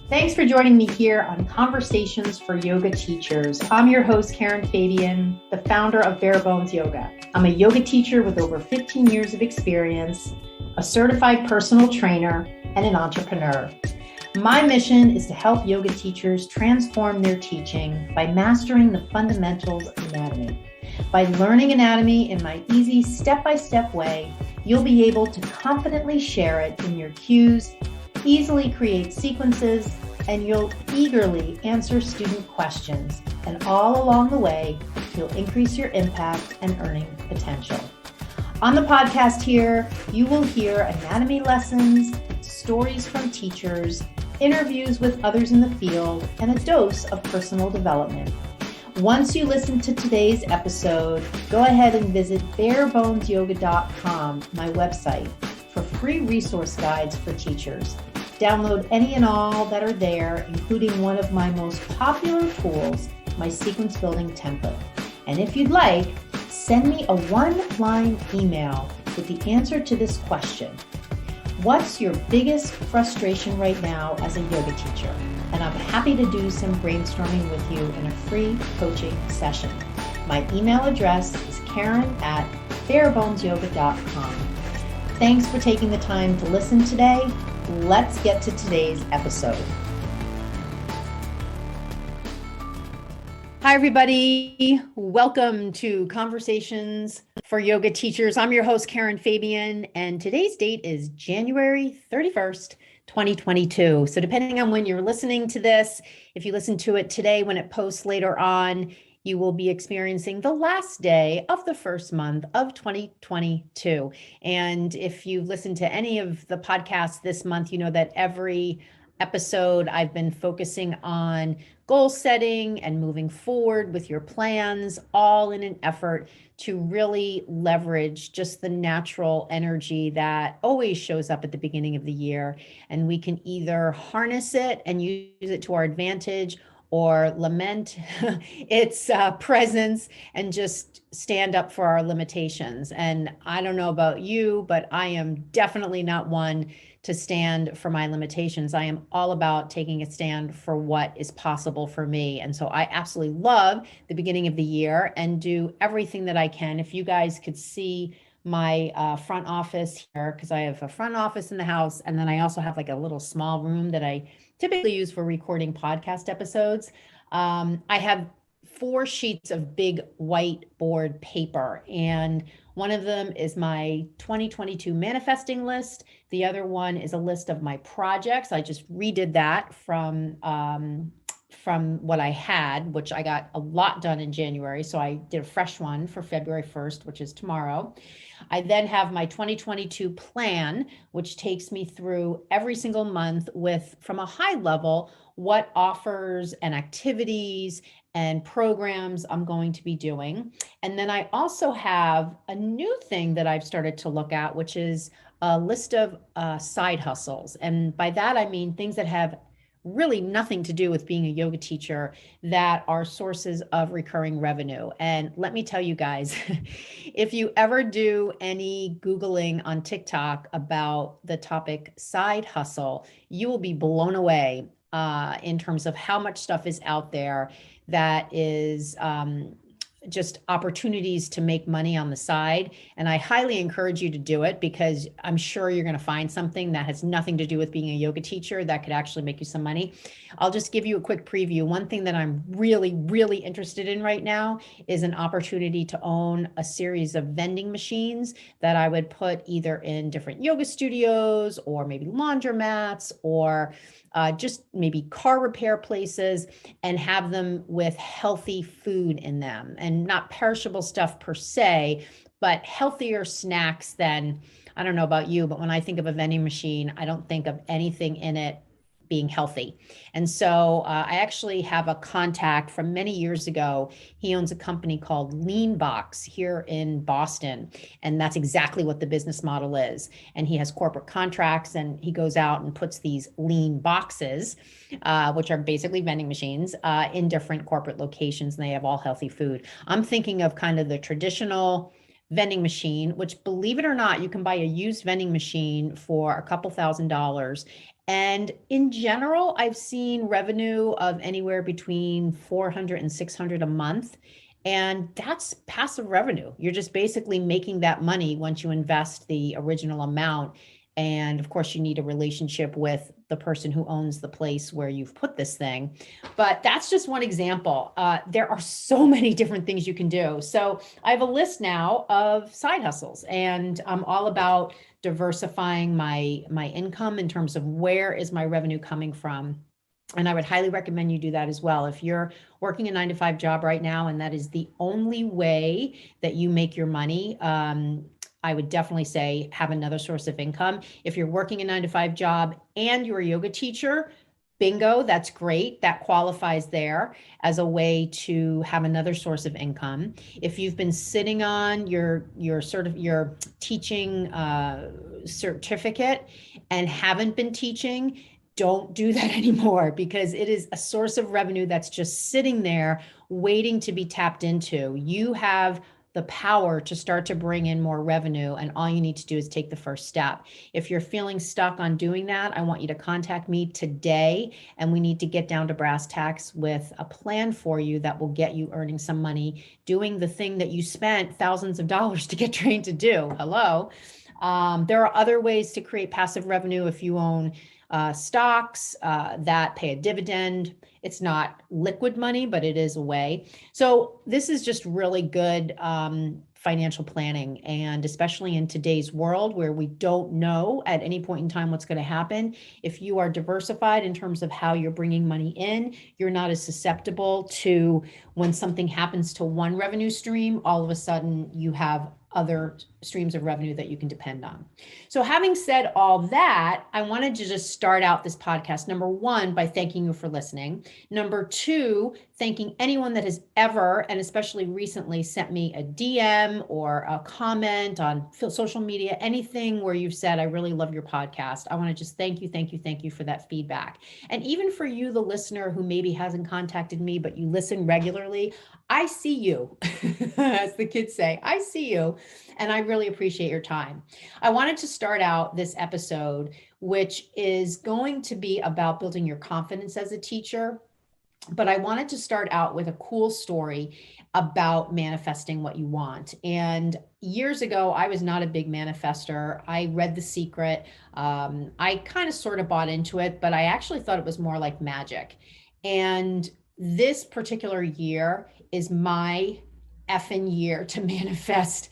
Thanks for joining me here on Conversations for Yoga Teachers. I'm your host, Karen Fabian, the founder of Bare Bones Yoga. I'm a yoga teacher with over 15 years of experience, a certified personal trainer, and an entrepreneur. My mission is to help yoga teachers transform their teaching by mastering the fundamentals of anatomy. By learning anatomy in my easy step-by-step way, you'll be able to confidently share it in your cues, easily create sequences, and you'll eagerly answer student questions. And all along the way, you'll increase your impact and earning potential. On the podcast here, you will hear anatomy lessons, stories from teachers, interviews with others in the field, and a dose of personal development. Once you listen to today's episode, go ahead and visit barebonesyoga.com, my website, for free resource guides for teachers. Download any and all that are there, including one of my most popular tools, my sequence building template. And if you'd like, send me a one-line email with the answer to this question. What's your biggest frustration right now as a yoga teacher? And I'm happy to do some brainstorming with you in a free coaching session. My email address is karen@barebonesyoga.com. Thanks for taking the time to listen today. Let's get to today's episode. Hi, everybody. Welcome to Conversations for Yoga Teachers. I'm your host, Karen Fabian, and today's date is January 31st, 2022. So depending on when you're listening to this, if you listen to it today, when it posts later on, you will be experiencing the last day of the first month of 2022. And if you've listened to any of the podcasts this month, you know that every episode I've been focusing on goal setting and moving forward with your plans, all in an effort to really leverage just the natural energy that always shows up at the beginning of the year. And we can either harness it and use it to our advantage, or lament its presence and just stand up for our limitations. And I don't know about you, but I am definitely not one to stand for my limitations. I am all about taking a stand for what is possible for me. And so I absolutely love the beginning of the year and do everything that I can. If you guys could see my front office here, because I have a front office in the house, and then I also have like a little small room that I typically use for recording podcast episodes. I have 4 sheets of big whiteboard paper, and one of them is my 2022 manifesting list. The other one is a list of my projects. I just redid that from what I had, which I got a lot done in January. So I did a fresh one for February 1st, which is tomorrow. I then have my 2022 plan, which takes me through every single month with, from a high level, what offers and activities and programs I'm going to be doing. And then I also have a new thing that I've started to look at, which is a list of side hustles. And by that, I mean things that have really nothing to do with being a yoga teacher that are sources of recurring revenue. And let me tell you guys, if you ever do any Googling on TikTok about the topic side hustle, you will be blown away in terms of how much stuff is out there that is just opportunities to make money on the side. And I highly encourage you to do it, because I'm sure you're going to find something that has nothing to do with being a yoga teacher that could actually make you some money. I'll just give you a quick preview. One thing that I'm really, really interested in right now is an opportunity to own a series of vending machines that I would put either in different yoga studios, or maybe laundromats, or just maybe car repair places, and have them with healthy food in them, and not perishable stuff per se, but healthier snacks than, I don't know about you, but when I think of a vending machine, I don't think of anything in it being healthy. And so I actually have a contact from many years ago. He owns a company called Lean Box here in Boston. And that's exactly what the business model is. And he has corporate contracts, and he goes out and puts these lean boxes, which are basically vending machines, in different corporate locations, and they have all healthy food. I'm thinking of kind of the traditional vending machine, which, believe it or not, you can buy a used vending machine for a couple $1,000s. And in general, I've seen revenue of anywhere between 400 and 600 a month. And that's passive revenue. You're just basically making that money once you invest the original amount. And of course, you need a relationship with the person who owns the place where you've put this thing. But that's just one example. There are so many different things you can do. So I have a list now of side hustles, and I'm all about diversifying my income in terms of where is my revenue coming from. And I would highly recommend you do that as well. If you're working a 9-to-5 job right now, and that is the only way that you make your money, I would definitely say have another source of income. If you're working a 9-to-5 job and you're a yoga teacher, bingo, that's great. That qualifies there as a way to have another source of income. If you've been sitting on your teaching certificate and haven't been teaching, don't do that anymore, because it is a source of revenue that's just sitting there waiting to be tapped into. You have the power to start to bring in more revenue, and all you need to do is take the first step. If you're feeling stuck on doing that, I want you to contact me today, and we need to get down to brass tacks with a plan for you that will get you earning some money doing the thing that you spent thousands of dollars to get trained to do. Hello. There are other ways to create passive revenue. If you own stocks that pay a dividend, it's not liquid money, but it is a way. So this is just really good financial planning. And especially in today's world where we don't know at any point in time what's going to happen, if you are diversified in terms of how you're bringing money in, you're not as susceptible to when something happens to one revenue stream, all of a sudden you have other streams of revenue that you can depend on. So having said all that, I wanted to just start out this podcast, number one, by thanking you for listening. Number two, thanking anyone that has ever, and especially recently, sent me a DM or a comment on social media, anything where you've said, I really love your podcast. I want to just thank you for that feedback. And even for you, the listener who maybe hasn't contacted me, but you listen regularly, I see you, as the kids say, I see you, and I really appreciate your time. I wanted to start out this episode, which is going to be about building your confidence as a teacher, but I wanted to start out with a cool story about manifesting what you want. And years ago, I was not a big manifester. I read The Secret. I kind of sort of bought into it, but I actually thought it was more like magic. And this particular year is my effing year to manifest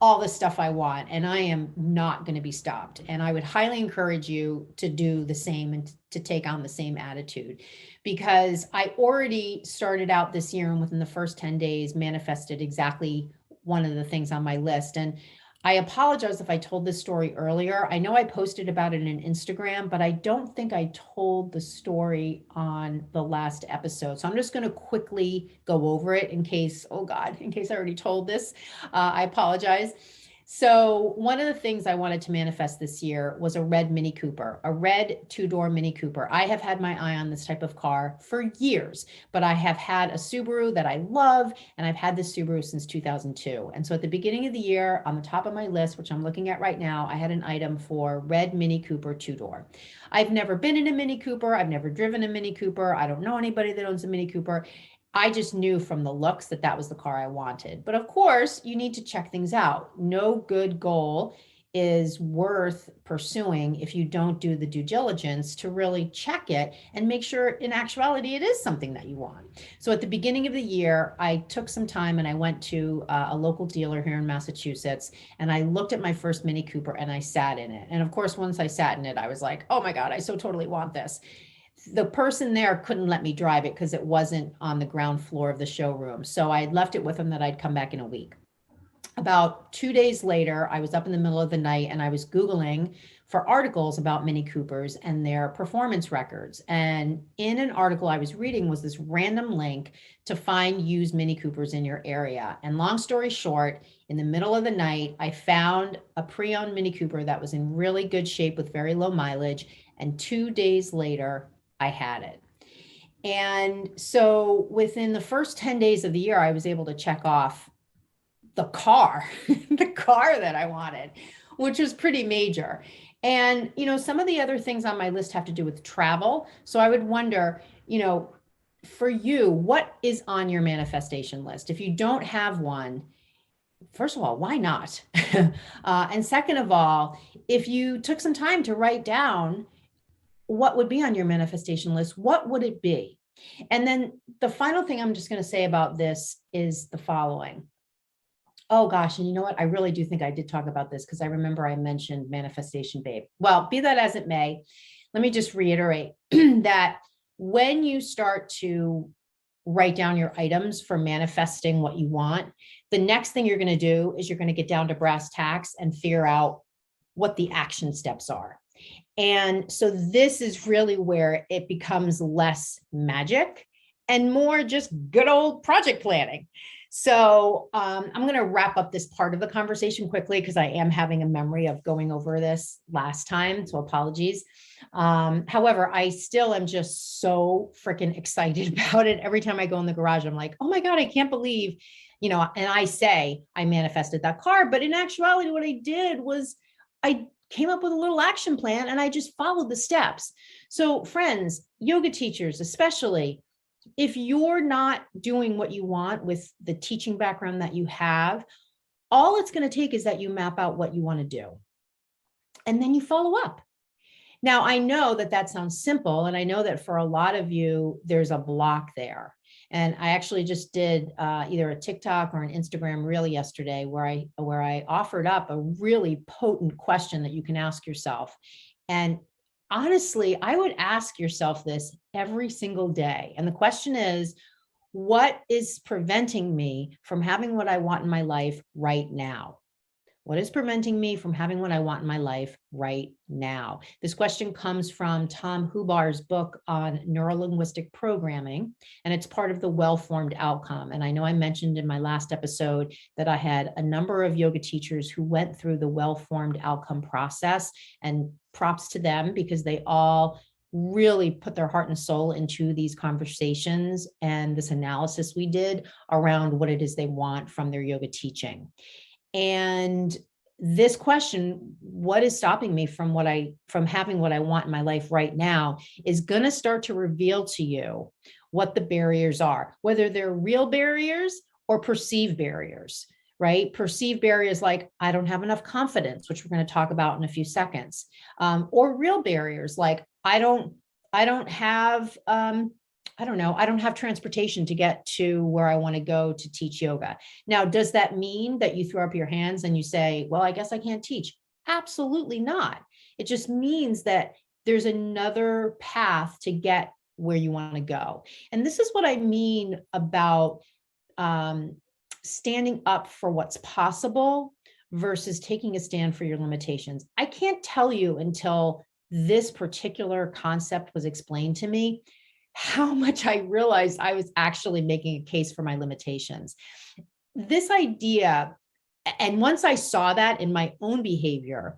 all the stuff I want, and I am not going to be stopped. And I would highly encourage you to do the same and to take on the same attitude, because I already started out this year and within the first 10 days manifested exactly one of the things on my list. And I apologize if I told this story earlier. I know I posted about it in Instagram, but I don't think I told the story on the last episode. So I'm just going to quickly go over it in case, oh God, in case I already told this. I apologize. So one of the things I wanted to manifest this year was a red Mini Cooper, a red 2-door Mini Cooper. I have had my eye on this type of car for years, but I have had a Subaru that I love, and I've had this Subaru since 2002. And so at the beginning of the year, on the top of my list, which I'm looking at right now, I had an item for red Mini Cooper 2-door. I've never been in a Mini Cooper. I've never driven a Mini Cooper. I don't know anybody that owns a Mini Cooper. I just knew from the looks that that was the car I wanted. But of course, you need to check things out. No good goal is worth pursuing if you don't do the due diligence to really check it and make sure in actuality it is something that you want. So at the beginning of the year, I took some time and I went to a local dealer here in Massachusetts, and I looked at my first Mini Cooper and I sat in it. And of course, once I sat in it, I was like, oh my God, I so totally want this. The person there couldn't let me drive it because it wasn't on the ground floor of the showroom. So I left it with him that I'd come back in a week. About 2 days later, I was up in the middle of the night and I was Googling for articles about Mini Coopers and their performance records. And in an article I was reading was this random link to find used Mini Coopers in your area. And long story short, in the middle of the night, I found a pre-owned Mini Cooper that was in really good shape with very low mileage. And 2 days later, I had it. And so within the first 10 days of the year, I was able to check off the car, the car that I wanted, which was pretty major. And, some of the other things on my list have to do with travel. So I would wonder, for you, what is on your manifestation list? If you don't have one, first of all, why not? And second of all, if you took some time to write down what would be on your manifestation list, what would it be? And then the final thing I'm just going to say about this is the following. Oh gosh, and you know what? I really do think I did talk about this because I remember I mentioned Manifestation Babe. Well, be that as it may, let me just reiterate that when you start to write down your items for manifesting what you want, the next thing you're going to do is you're going to get down to brass tacks and figure out what the action steps are. And so this is really where it becomes less magic and more just good old project planning. So I'm going to wrap up this part of the conversation quickly because I am having a memory of going over this last time. So apologies. However, I still am just so freaking excited about it. Every time I go in the garage, I'm like, oh my God, I can't believe, and I say I manifested that car. But in actuality, what I did was I came up with a little action plan and I just followed the steps. So friends, yoga teachers, especially, if you're not doing what you want with the teaching background that you have, all it's going to take is that you map out what you want to do. And then you follow up. Now, I know that sounds simple. And I know that for a lot of you, there's a block there. And I actually just did either a TikTok or an Instagram reel yesterday where I offered up a really potent question that you can ask yourself. And honestly, I would ask yourself this every single day. And the question is, what is preventing me from having what I want in my life right now? What is preventing me from having what I want in my life right now? This question comes from Tom Hubar's book on neurolinguistic programming, and it's part of the well-formed outcome. And I know I mentioned in my last episode that I had a number of yoga teachers who went through the well-formed outcome process, and props to them because they all really put their heart and soul into these conversations and this analysis we did around what it is they want from their yoga teaching. And this question, what is stopping me from having what I want in my life right now, is going to start to reveal to you what the barriers are, whether they're real barriers or perceived barriers, right? Perceived barriers like I don't have enough confidence, which we're going to talk about in a few seconds, or real barriers like I don't have I don't have transportation to get to where I want to go to teach yoga. Now, does that mean that you throw up your hands and you say, well, I guess I can't teach? Absolutely not. It just means that there's another path to get where you want to go. And this is what I mean about standing up for what's possible versus taking a stand for your limitations. I can't tell you until this particular concept was explained to me how much I realized I was actually making a case for my limitations. This idea, and once I saw that in my own behavior,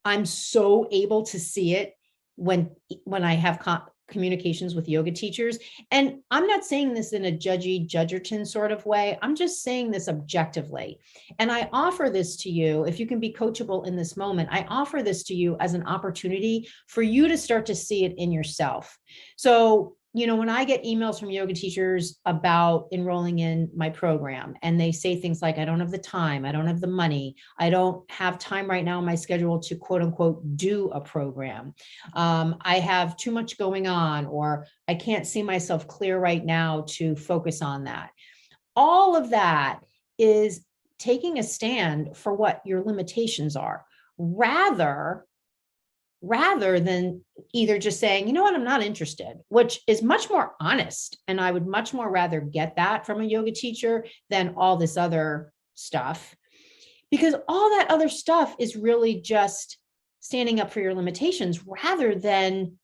I'm so able to see it when I have communications with yoga teachers. And I'm not saying this in a judgy, judgerton sort of way. I'm just saying this objectively. And I offer this to you, if you can be coachable in this moment, I offer this to you as an opportunity for you to start to see it in yourself. So, when I get emails from yoga teachers about enrolling in my program and they say things like, I don't have the time, I don't have the money, I don't have time right now in my schedule to quote unquote do a program. I have too much going on, or I can't see myself clear right now to focus on that. All of that is taking a stand for what your limitations are, rather than either just saying, you know what, I'm not interested, which is much more honest. And I would much more rather get that from a yoga teacher than all this other stuff, because all that other stuff is really just standing up for your limitations rather than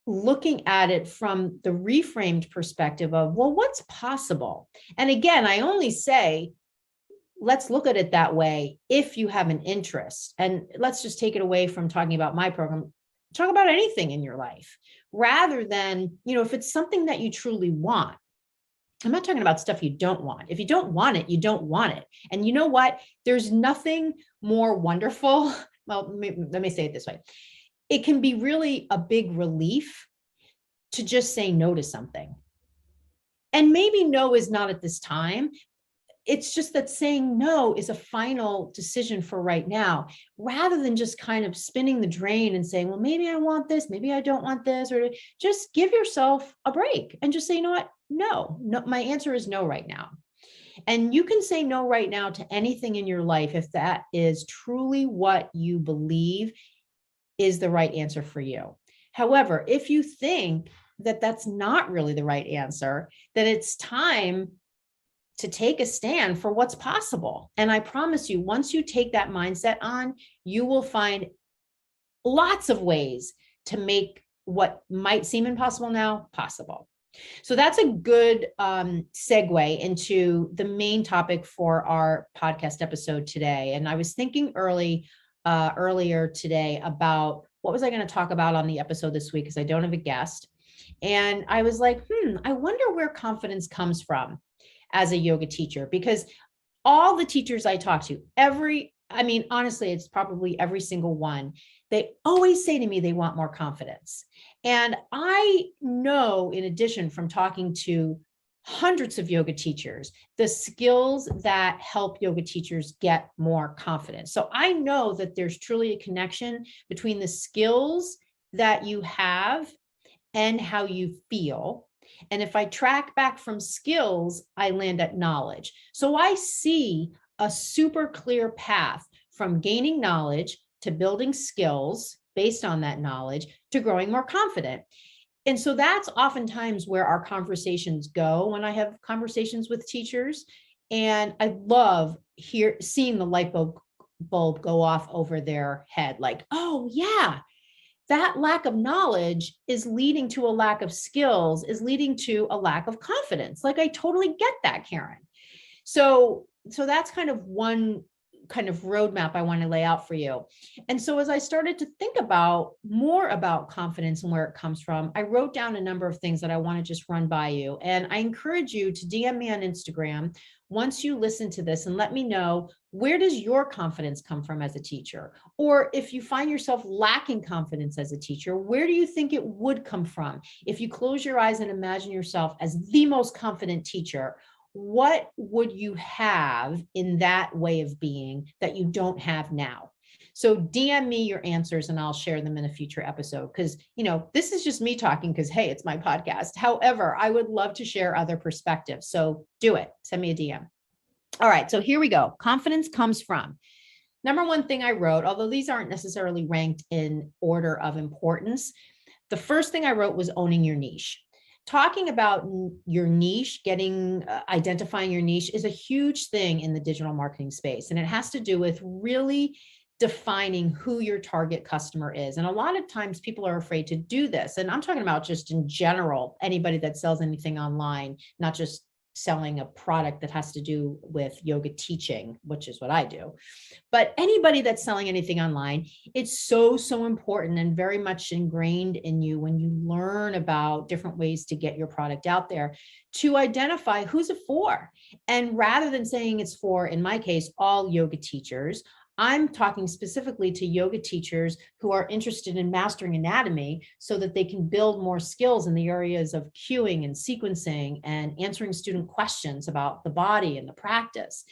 looking at it from the reframed perspective of, well, what's possible? And again, I only say, let's look at it that way if you have an interest. And let's just take it away from talking about my program. Talk about anything in your life, rather than, if it's something that you truly want. I'm not talking about stuff you don't want. If you don't want it, you don't want it. And you know what? There's nothing more wonderful. Well, let me say it this way. It can be really a big relief to just say no to something. And maybe no is not at this time. It's just that saying no is a final decision for right now, rather than just kind of spinning the drain and saying, well, maybe I want this, maybe I don't want this, or just give yourself a break and just say, you know what? No, my answer is no right now. And you can say no right now to anything in your life if that is truly what you believe is the right answer for you. However, if you think that that's not really the right answer, then it's time to take a stand for what's possible. And I promise you, once you take that mindset on, you will find lots of ways to make what might seem impossible now possible. So that's a good segue into the main topic for our podcast episode today. And I was thinking earlier today about what was I going to talk about on the episode this week, because I don't have a guest. And I was like, I wonder where confidence comes from as a yoga teacher, because all the teachers I talk to, honestly, it's probably every single one, they always say to me they want more confidence. And I know, in addition, from talking to hundreds of yoga teachers, the skills that help yoga teachers get more confidence. So I know that there's truly a connection between the skills that you have and how you feel. And if I track back from skills, I land at knowledge. So I see a super clear path from gaining knowledge to building skills based on that knowledge to growing more confident. And so that's oftentimes where our conversations go when I have conversations with teachers. And I love seeing the light bulb go off over their head, like, oh yeah, that lack of knowledge is leading to a lack of skills, is leading to a lack of confidence. Like, I totally get that, Karen. So that's kind of one kind of roadmap I want to lay out for you. And so as I started to think more about confidence and where it comes from, I wrote down a number of things that I want to just run by you. And I encourage you to DM me on Instagram once you listen to this and let me know, where does your confidence come from as a teacher? Or if you find yourself lacking confidence as a teacher, where do you think it would come from? If you close your eyes and imagine yourself as the most confident teacher, what would you have in that way of being that you don't have now? So DM me your answers and I'll share them in a future episode, because, this is just me talking because, hey, it's my podcast. However, I would love to share other perspectives. So do it. Send me a DM. All right. So here we go. Confidence comes from. Number one thing I wrote, although these aren't necessarily ranked in order of importance, the first thing I wrote was owning your niche. Talking about your niche, identifying your niche is a huge thing in the digital marketing space. And it has to do with really defining who your target customer is. And a lot of times people are afraid to do this. And I'm talking about just in general, anybody that sells anything online, not just selling a product that has to do with yoga teaching, which is what I do. But anybody that's selling anything online, it's so important and very much ingrained in you when you learn about different ways to get your product out there, to identify who's it for. And rather than saying it's for, in my case, all yoga teachers, I'm talking specifically to yoga teachers who are interested in mastering anatomy so that they can build more skills in the areas of cueing and sequencing and answering student questions about the body and the practice.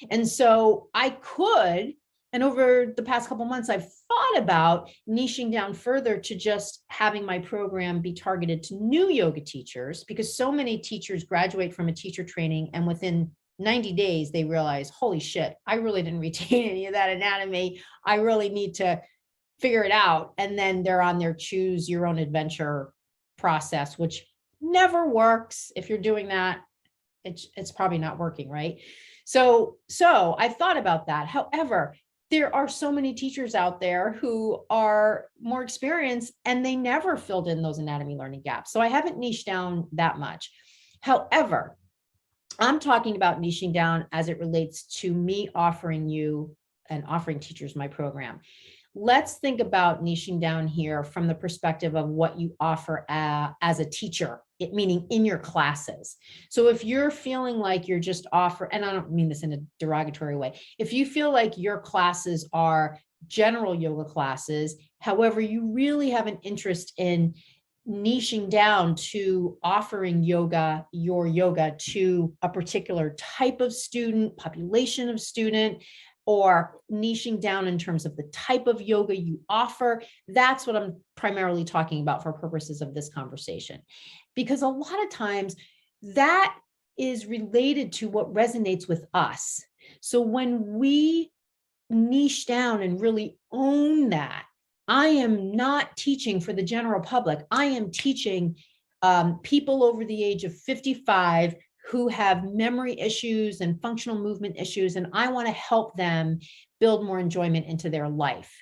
And so and over the past couple of months, I've thought about niching down further to just having my program be targeted to new yoga teachers, because so many teachers graduate from a teacher training and within 90 days, they realize, holy shit, I really didn't retain any of that anatomy. I really need to figure it out. And then they're on their choose your own adventure process, which never works. If you're doing that, it's probably not working, right? So I thought about that. However, there are so many teachers out there who are more experienced and they never filled in those anatomy learning gaps. So I haven't niched down that much. However, I'm talking about niching down as it relates to me offering you and offering teachers my program. Let's think about niching down here from the perspective of what you offer as a teacher it meaning in your classes. So if you're feeling like you're just and I don't mean this in a derogatory way, if you feel like your classes are general yoga classes, however, you really have an interest in niching down to offering your yoga to a particular type of student, population of student, or niching down in terms of the type of yoga you offer, that's what I'm primarily talking about for purposes of this conversation. Because a lot of times that is related to what resonates with us. So when we niche down and really own that, I am not teaching for the general public. I am teaching people over the age of 55 who have memory issues and functional movement issues, and I want to help them build more enjoyment into their life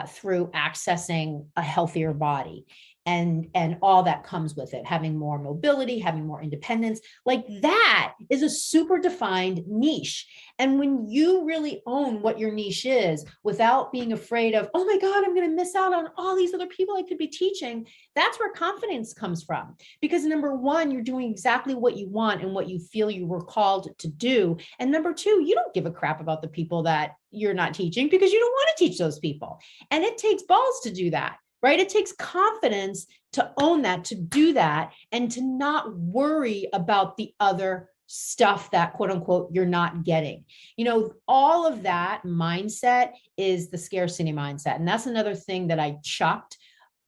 through accessing a healthier body and all that comes with it, having more mobility, having more independence. Like that is a super defined niche. And when you really own what your niche is without being afraid of, oh my God, I'm going to miss out on all these other people I could be teaching, that's where confidence comes from. Because number one, you're doing exactly what you want and what you feel you were called to do. And number two, you don't give a crap about the people that you're not teaching because you don't want to teach those people. And it takes balls to do that. Right? It takes confidence to own that, to do that, and to not worry about the other stuff that quote unquote you're not getting. You know, all of that mindset is the scarcity mindset. And that's another thing that I chucked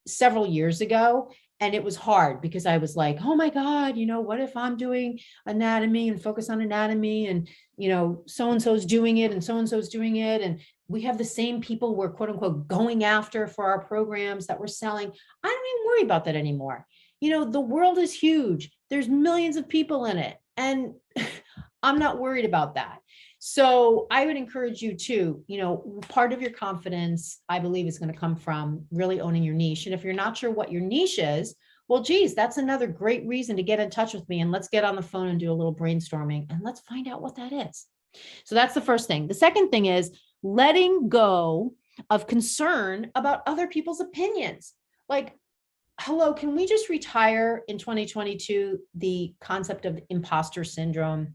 several years ago. And it was hard because I was like, oh my God, you know, what if I'm doing anatomy and focus on anatomy and, you know, so-and-so's doing it and so-and-so's doing it. And we have the same people we're quote unquote going after for our programs that we're selling. I don't even worry about that anymore. You know, the world is huge. There's millions of people in it. And I'm not worried about that. So I would encourage you to, you know, part of your confidence, I believe, is going to come from really owning your niche. And if you're not sure what your niche is, well, geez, that's another great reason to get in touch with me. And let's get on the phone and do a little brainstorming and let's find out what that is. So that's the first thing. The second thing is letting go of concern about other people's opinions. Like, hello, can we just retire in 2022 the concept of imposter syndrome?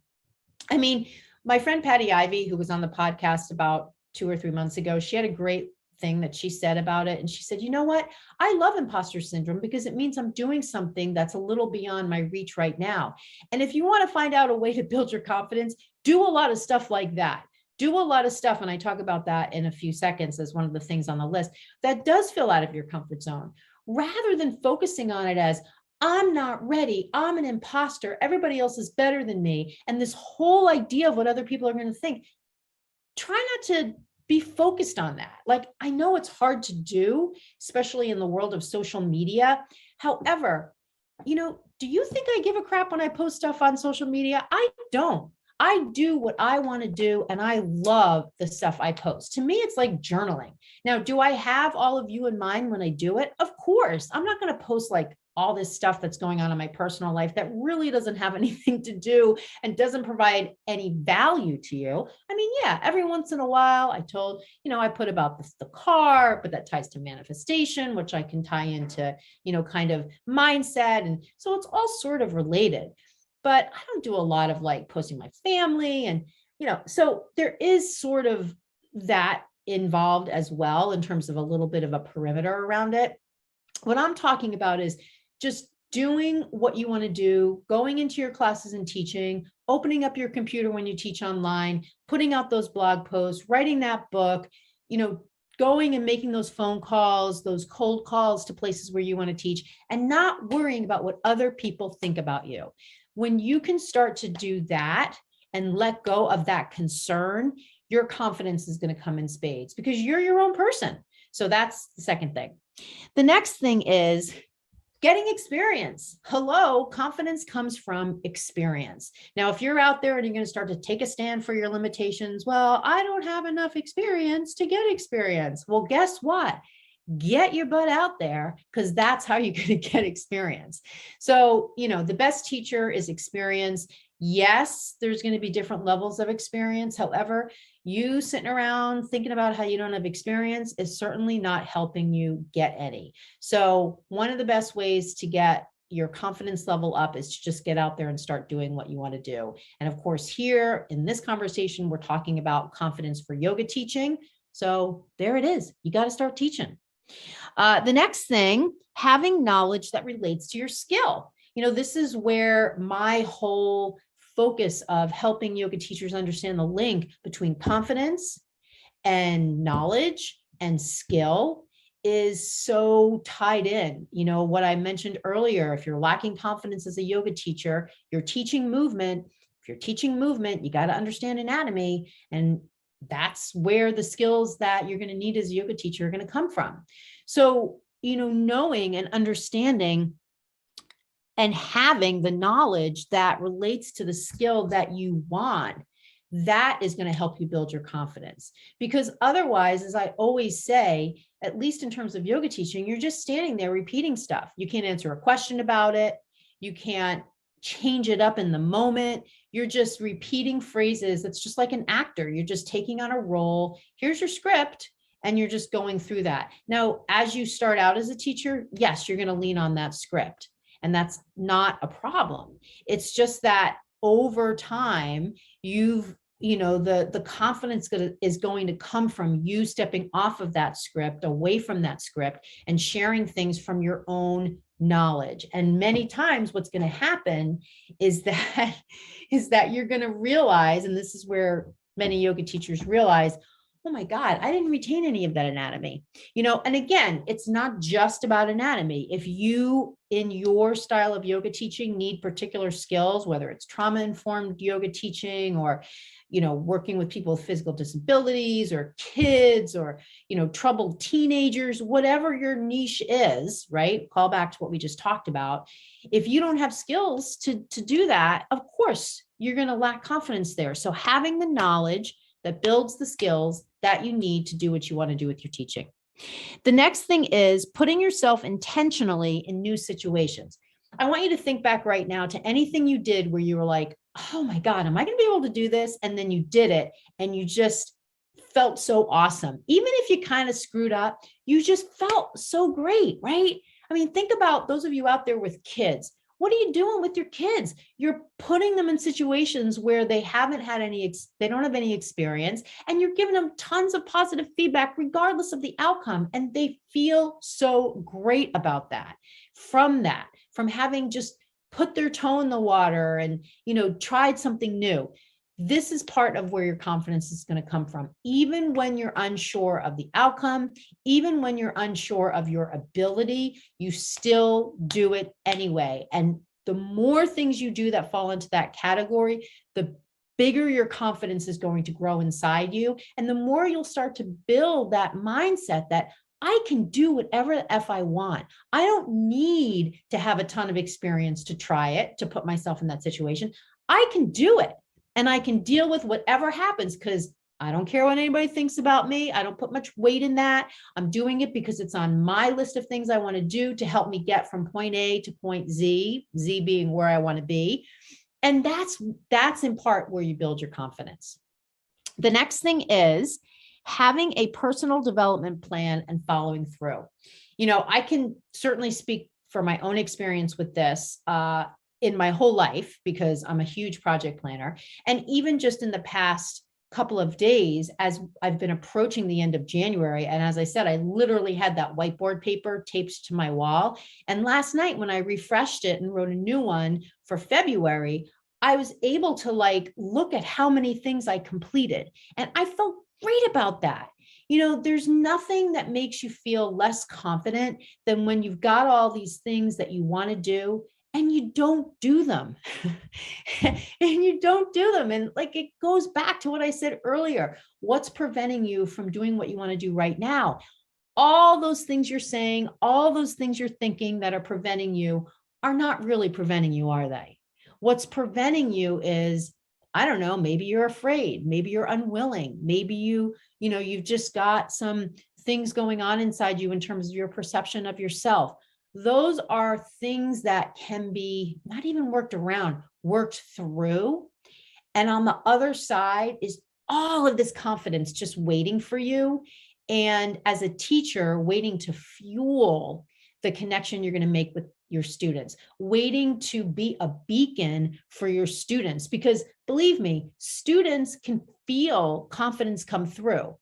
I mean, my friend Patty Ivy, who was on the podcast about 2 or 3 months ago, she had a great thing that she said about it. And she said, you know what? I love imposter syndrome because it means I'm doing something that's a little beyond my reach right now. And if you want to find out a way to build your confidence, do a lot of stuff like that. Do a lot of stuff. And I talk about that in a few seconds as one of the things on the list that does feel out of your comfort zone, rather than focusing on it as, I'm not ready. I'm an imposter. Everybody else is better than me. And this whole idea of what other people are going to think, try not to be focused on that. Like, I know it's hard to do, especially in the world of social media. However, you know, do you think I give a crap when I post stuff on social media? I don't. I do what I want to do, and I love the stuff I post. To me, it's like journaling. Now, do I have all of you in mind when I do it? Of course. I'm not going to post like all this stuff that's going on in my personal life that really doesn't have anything to do and doesn't provide any value to you. I mean, yeah, every once in a while I put about the car, but that ties to manifestation, which I can tie into, kind of mindset. And so it's all sort of related, but I don't do a lot of like posting my family and, so there is sort of that involved as well in terms of a little bit of a perimeter around it. What I'm talking about is just doing what you want to do, going into your classes and teaching, opening up your computer when you teach online, putting out those blog posts, writing that book, going and making those phone calls, those cold calls to places where you want to teach, and not worrying about what other people think about you. When you can start to do that and let go of that concern, your confidence is going to come in spades because you're your own person. So that's the second thing. The next thing is getting experience. Hello, confidence comes from experience. Now, if you're out there and you're going to start to take a stand for your limitations, well, I don't have enough experience to get experience. Well, guess what? Get your butt out there, because that's how you're going to get experience. So, the best teacher is experience. Yes, there's going to be different levels of experience. However, you sitting around thinking about how you don't have experience is certainly not helping you get any. So one of the best ways to get your confidence level up is to just get out there and start doing what you want to do. And of course, here in this conversation, we're talking about confidence for yoga teaching. So there it is. You got to start teaching. The next thing, having knowledge that relates to your skill. This is where my whole focus of helping yoga teachers understand the link between confidence and knowledge and skill is so tied in. What I mentioned earlier, if you're lacking confidence as a yoga teacher, you're teaching movement. If you're teaching movement, you got to understand anatomy. And that's where the skills that you're going to need as a yoga teacher are going to come from. So, knowing and understanding and having the knowledge that relates to the skill that you want, that is going to help you build your confidence. Because otherwise, as I always say, at least in terms of yoga teaching, you're just standing there repeating stuff. You can't answer a question about it. You can't change it up in the moment. You're just repeating phrases. It's just like an actor. You're just taking on a role. Here's your script, and you're just going through that. Now, as you start out as a teacher, yes, you're going to lean on that script, and that's not a problem. It's just that over time, the confidence is going to come from you stepping off of that script, away from that script, and sharing things from your own knowledge. And many times what's going to happen is that you're going to realize, and this is where many yoga teachers realize, oh my God, I didn't retain any of that anatomy. And again, it's not just about anatomy. If you, in your style of yoga teaching, need particular skills, whether it's trauma-informed yoga teaching or, working with people with physical disabilities or kids or, troubled teenagers, whatever your niche is, right? Call back to what we just talked about. If you don't have skills to do that, of course, you're going to lack confidence there. So having the knowledge that builds the skills that you need to do what you want to do with your teaching. The next thing is putting yourself intentionally in new situations. I want you to think back right now to anything you did where you were like, oh my God, am I going to be able to do this? And then you did it and you just felt so awesome. Even if you kind of screwed up, you just felt so great, right? I mean, think about those of you out there with kids. What are you doing with your kids? You're putting them in situations where they don't have any experience, and you're giving them tons of positive feedback regardless of the outcome. And they feel so great about that, from having just put their toe in the water and, tried something new. This is part of where your confidence is going to come from. Even when you're unsure of the outcome, even when you're unsure of your ability, you still do it anyway. And the more things you do that fall into that category, the bigger your confidence is going to grow inside you. And the more you'll start to build that mindset that I can do whatever the F I want. I don't need to have a ton of experience to try it, to put myself in that situation. I can do it. And I can deal with whatever happens because I don't care what anybody thinks about me. I don't put much weight in that. I'm doing it because it's on my list of things I want to do to help me get from point A to point Z, Z being where I want to be. And that's in part where you build your confidence. The next thing is having a personal development plan and following through. I can certainly speak for my own experience with this. In my whole life, because I'm a huge project planner. And even just in the past couple of days, as I've been approaching the end of January, and as I said, I literally had that whiteboard paper taped to my wall. And last night when I refreshed it and wrote a new one for February, I was able to look at how many things I completed. And I felt great about that. There's nothing that makes you feel less confident than when you've got all these things that you want to do and you don't do them. And it goes back to what I said earlier. What's preventing you from doing what you want to do right now? All those things you're saying, all those things you're thinking that are preventing you are not really preventing you, are they? What's preventing you is, I don't know, maybe you're afraid, maybe you're unwilling, maybe you've just got some things going on inside you in terms of your perception of yourself. Those are things that can be not even worked around, worked through. And on the other side is all of this confidence just waiting for you. And as a teacher, waiting to fuel the connection you're going to make with your students, waiting to be a beacon for your students, because believe me, students can feel confidence come through.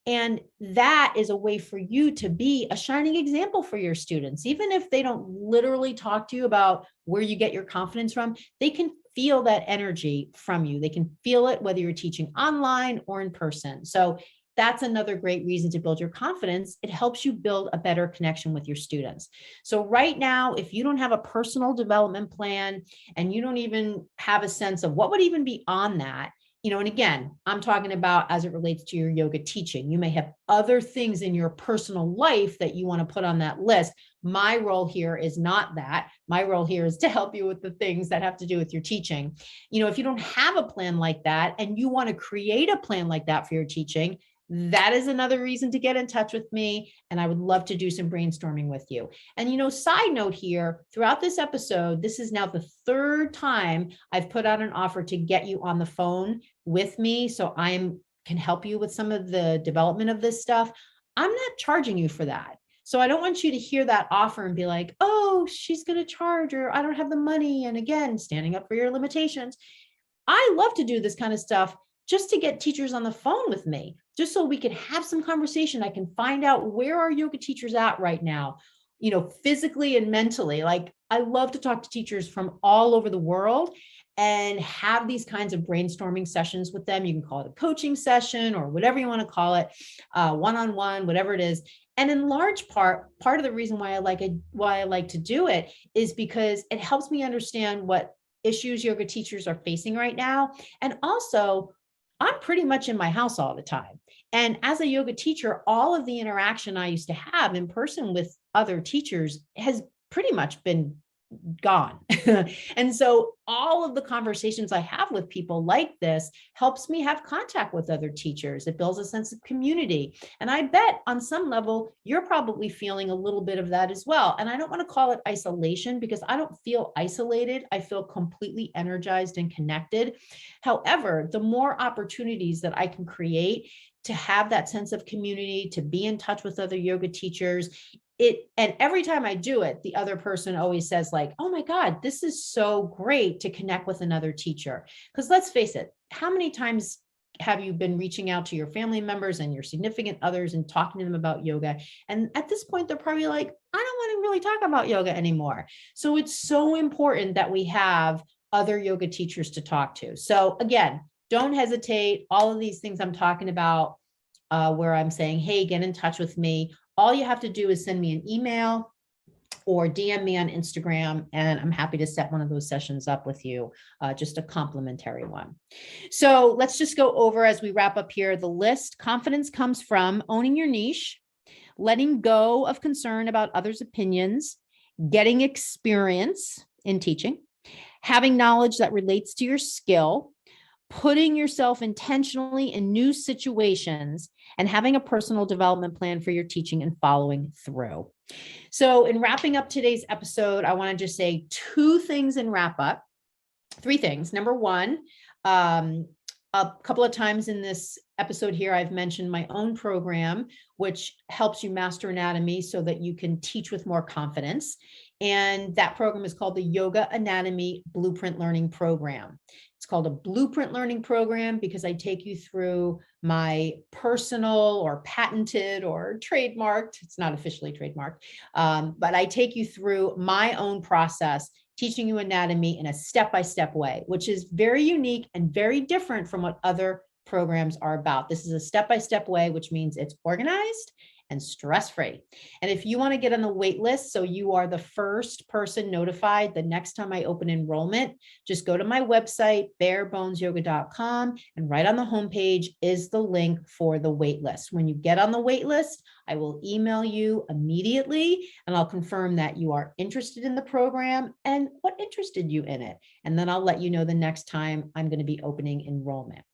And that is a way for you to be a shining example for your students. Even if they don't literally talk to you about where you get your confidence from, they can feel that energy from you. They can feel it whether you're teaching online or in person. So that's another great reason to build your confidence. It helps you build a better connection with your students. So right now, if you don't have a personal development plan and you don't even have a sense of what would even be on that, and again, I'm talking about as it relates to your yoga teaching. You may have other things in your personal life that you want to put on that list. My role here is not that. My role here is to help you with the things that have to do with your teaching. If you don't have a plan like that and you want to create a plan like that for your teaching, that is another reason to get in touch with me. And I would love to do some brainstorming with you. And, side note here, throughout this episode, this is now the third time I've put out an offer to get you on the phone with me. So can help you with some of the development of this stuff. I'm not charging you for that. So I don't want you to hear that offer and be like, oh, she's going to charge, or I don't have the money. And again, standing up for your limitations. I love to do this kind of stuff just to get teachers on the phone with me, just so we can have some conversation. I can find out where our yoga teachers at right now, physically and mentally. Like, I love to talk to teachers from all over the world and have these kinds of brainstorming sessions with them. You can call it a coaching session or whatever you want to call it, one-on-one, whatever it is. And in large part of the reason why I like to do it is because it helps me understand what issues yoga teachers are facing right now. And also, I'm pretty much in my house all the time. And as a yoga teacher, all of the interaction I used to have in person with other teachers has pretty much been gone. And so all of the conversations I have with people like this helps me have contact with other teachers. It builds a sense of community. And I bet on some level, you're probably feeling a little bit of that as well. And I don't want to call it isolation, because I don't feel isolated. I feel completely energized and connected. However, the more opportunities that I can create to have that sense of community, to be in touch with other yoga teachers, and every time I do it, the other person always says like, oh my God, this is so great to connect with another teacher. Because let's face it, how many times have you been reaching out to your family members and your significant others and talking to them about yoga? And at this point, they're probably like, I don't want to really talk about yoga anymore. So it's so important that we have other yoga teachers to talk to. So again, don't hesitate. All of these things I'm talking about, where I'm saying, hey, get in touch with me. All you have to do is send me an email or DM me on Instagram, and I'm happy to set one of those sessions up with you, just a complimentary one. So let's just go over, as we wrap up here, the list. Confidence comes from owning your niche, letting go of concern about others' opinions, getting experience in teaching, having knowledge that relates to your skill, putting yourself intentionally in new situations, and having a personal development plan for your teaching and following through. So in wrapping up today's episode, I want to just say two things in wrap up, three things. Number one, a couple of times in this episode here, I've mentioned my own program, which helps you master anatomy so that you can teach with more confidence. And that program is called the Yoga Anatomy Blueprint Learning Program. It's called a Blueprint Learning Program because I take you through my personal or patented or trademarked, it's not officially trademarked, but I take you through my own process, teaching you anatomy in a step-by-step way, which is very unique and very different from what other programs are about. This is a step-by-step way, which means it's organized and stress-free. And if you want to get on the wait list, so you are the first person notified the next time I open enrollment, just go to my website, barebonesyoga.com, and right on the homepage is the link for the wait list. When you get on the wait list, I will email you immediately, and I'll confirm that you are interested in the program and what interested you in it. And then I'll let you know the next time I'm going to be opening enrollment.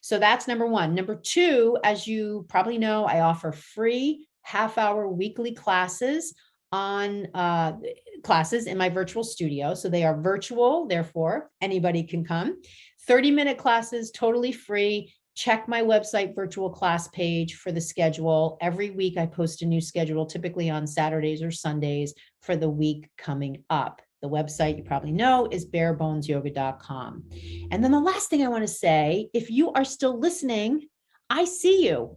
So that's number one. Number two, as you probably know, I offer free half-hour weekly classes in my virtual studio. So they are virtual, therefore anybody can come. 30-minute classes, totally free. check my website virtual class page for the schedule. Every week I post a new schedule, typically on Saturdays or Sundays for the week coming up. The website, you probably know, is barebonesyoga.com. And then the last thing I want to say, if you are still listening, I see you.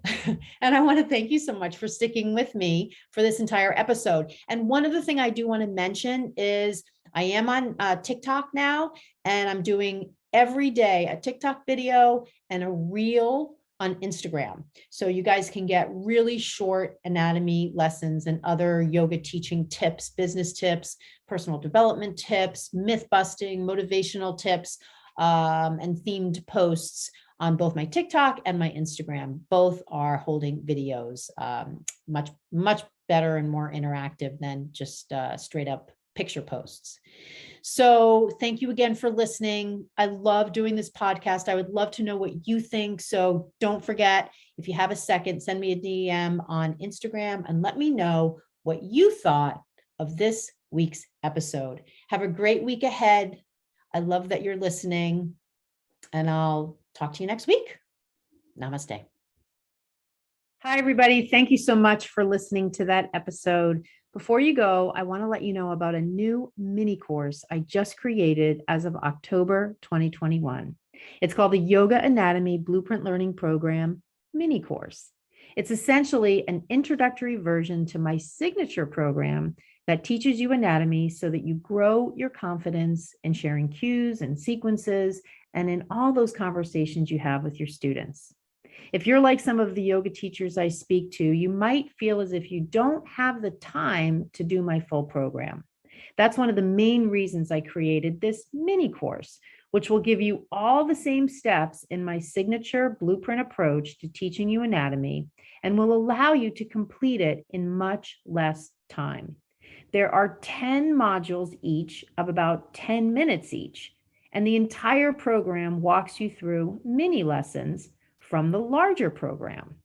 And I want to thank you so much for sticking with me for this entire episode. And one other thing I do want to mention is I am on TikTok now, and I'm doing every day a TikTok video and a reel on Instagram. So you guys can get really short anatomy lessons and other yoga teaching tips, business tips, personal development tips, myth busting, motivational tips, and themed posts on both my TikTok and my Instagram. Both are holding videos, much better and more interactive than just straight up picture posts. So thank you again for listening. I love doing this podcast. I would love to know what you think. So don't forget, if you have a second, send me a DM on Instagram and let me know what you thought of this week's episode. Have a great week ahead. I love that you're listening, and I'll talk to you next week. Namaste. Hi, everybody. Thank you so much for listening to that episode. Before you go, I want to let you know about a new mini course I just created as of October 2021. It's called the Yoga Anatomy Blueprint Learning Program mini course. It's essentially an introductory version to my signature program that teaches you anatomy so that you grow your confidence in sharing cues and sequences and in all those conversations you have with your students. If you're like some of the yoga teachers I speak to, you might feel as if you don't have the time to do my full program. That's one of the main reasons I created this mini course, which will give you all the same steps in my signature blueprint approach to teaching you anatomy and will allow you to complete it in much less time. There are 10 modules each of about 10 minutes each, and the entire program walks you through mini lessons from the larger program.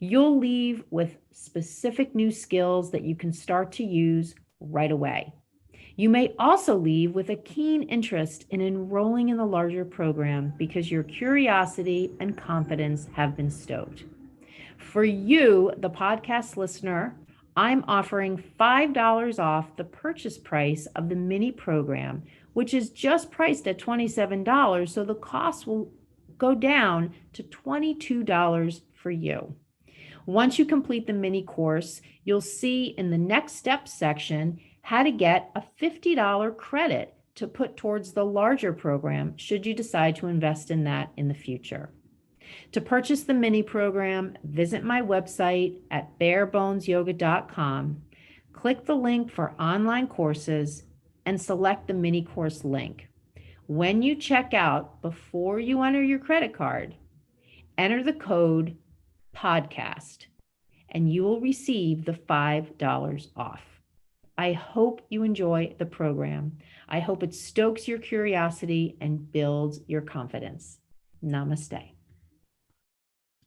You'll leave with specific new skills that you can start to use right away. You may also leave with a keen interest in enrolling in the larger program because your curiosity and confidence have been stoked. For you, the podcast listener, I'm offering $5 off the purchase price of the mini program, which is just priced at $27, so the cost will go down to $22 for you. Once you complete the mini course, you'll see in the next steps section how to get a $50 credit to put towards the larger program should you decide to invest in that in the future. To purchase the mini program, visit my website at barebonesyoga.com, click the link for online courses, and select the mini course link. When you check out, before you enter your credit card, enter the code podcast and you will receive the $5 off. I hope you enjoy the program. I hope it stokes your curiosity and builds your confidence. Namaste.